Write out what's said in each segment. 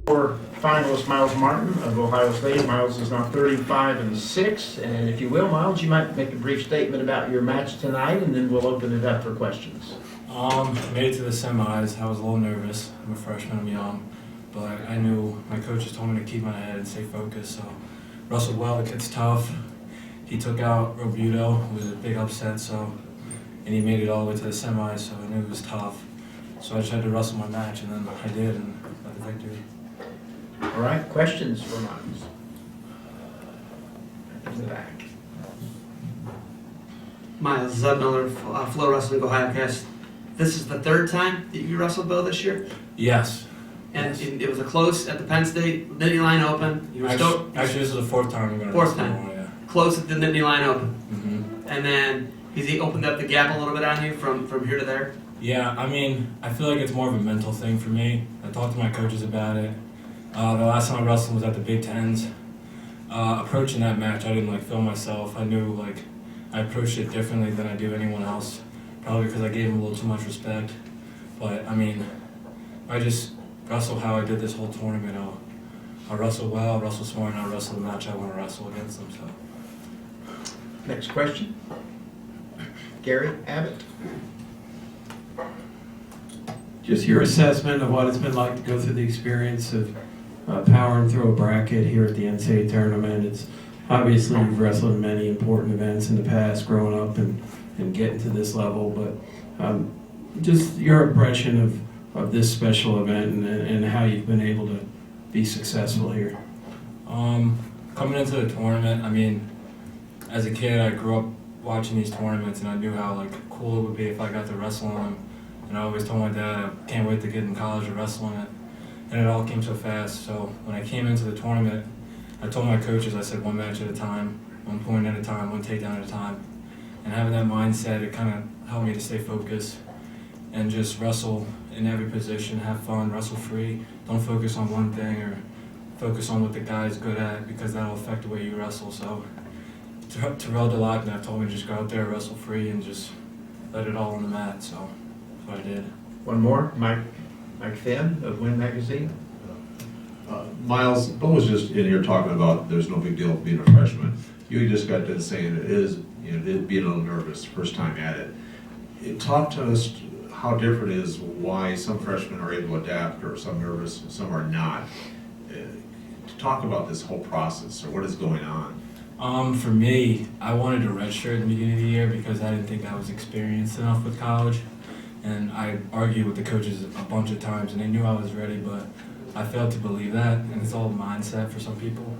For finalist Myles Martin of Ohio State. Myles is now 35-6, and if you will, Myles, you might make a brief statement about your match tonight, and then we'll open it up for questions. Made it to the semis. I was a little nervous. I'm a freshman, I'm young, but I knew my coaches told me to keep my head and stay focused. So wrestled well. The kid's tough. He took out Robuto. It was a big upset. And he made it all the way to the semis. So I knew it was tough. So I just had to wrestle my match, and then I did, and got the victory. All right, questions for Myles? In the back. Myles, Zeb Miller, Flow Wrestling OhioCast. This is the third time that you wrestled Bo this year? Yes. And it was a close at the Penn State Nittany Line Open. You were Actually, this is the fourth time I'm going to Fourth wrestle. time. Yeah. Close at the Nittany Line Open. Mm-hmm. And then, has he opened up the gap a little bit on you from here to there? Yeah, I mean, I feel like it's more of a mental thing for me. I talked to my coaches about it. The last time I wrestled was at the Big Tens. Approaching that match, I didn't feel myself. I knew I approached it differently than I do anyone else. Probably because I gave him a little too much respect. But I mean, I just wrestle how I did this whole tournament. I'll wrestle well, I'll wrestle smart, and I'll wrestle the match I want to wrestle against them. So. Next question. Gary Abbott. Just your assessment of what it's been like to go through the experience of powering through a bracket here at the NCAA tournament. It's obviously you've wrestled in many important events in the past, growing up and getting to this level, but just your impression of this special event and how you've been able to be successful here. Coming into the tournament, I mean, as a kid, I grew up watching these tournaments, and I knew how cool it would be if I got to wrestle in them. And I always told my dad I can't wait to get in college and wrestle in it. And it all came so fast. So when I came into the tournament, I told my coaches, I said one match at a time, 1 point at a time, 1 takedown at a time. And having that mindset, it kind of helped me to stay focused and just wrestle in every position, have fun, wrestle free. Don't focus on one thing or focus on what the guy's good at, because that'll affect the way you wrestle. So Terrell Delacna told me to just go out there, wrestle free, and just let it all on the mat. So that's what I did. One more, Mike Finn of Win Magazine. Myles, Bo was just in here talking about there's no big deal being a freshman. You just got done saying it is, being a little nervous, first time at it. Talk to us how different it is, why some freshmen are able to adapt, or some nervous, and some are not. Talk about this whole process, or what is going on. For me, I wanted to redshirt at the beginning of the year because I didn't think I was experienced enough with college. And I argued with the coaches a bunch of times, and they knew I was ready, but I failed to believe that, and it's all mindset for some people.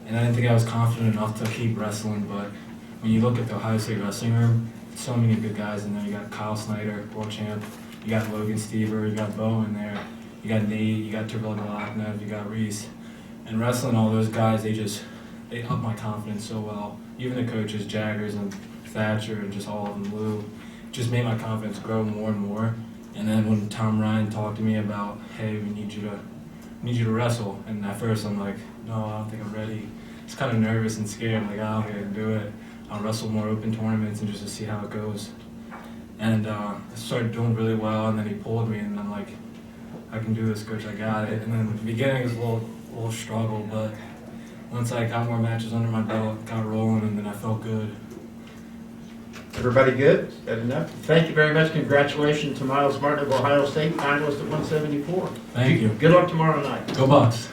And I didn't think I was confident enough to keep wrestling, but when you look at the Ohio State wrestling room, so many good guys in there. You got Kyle Snyder, world champ, you got Logan Stever, you got Bo in there, you got Nate, you got Terrell Delacna, you got Reese. And wrestling all those guys, they upped my confidence so well. Even the coaches, Jaggers and Thatcher, and just all of them, Lou, just made my confidence grow more and more. And then when Tom Ryan talked to me about, hey, we need you to wrestle, and at first I'm like, no, I don't think I'm ready. Just kind of nervous and scared. I'm like, oh, okay, I can do it. I'll wrestle more open tournaments and just to see how it goes. And I started doing really well, and then he pulled me, and I'm like, I can do this, coach, I got it. And then at the beginning it was a little struggle, but once I got more matches under my belt, got rolling, and then I felt good. Everybody good? Is that enough? Thank you very much. Congratulations to Myles Martin of Ohio State, finalist at 174. Thank you. Good luck tomorrow night. Go Bucks.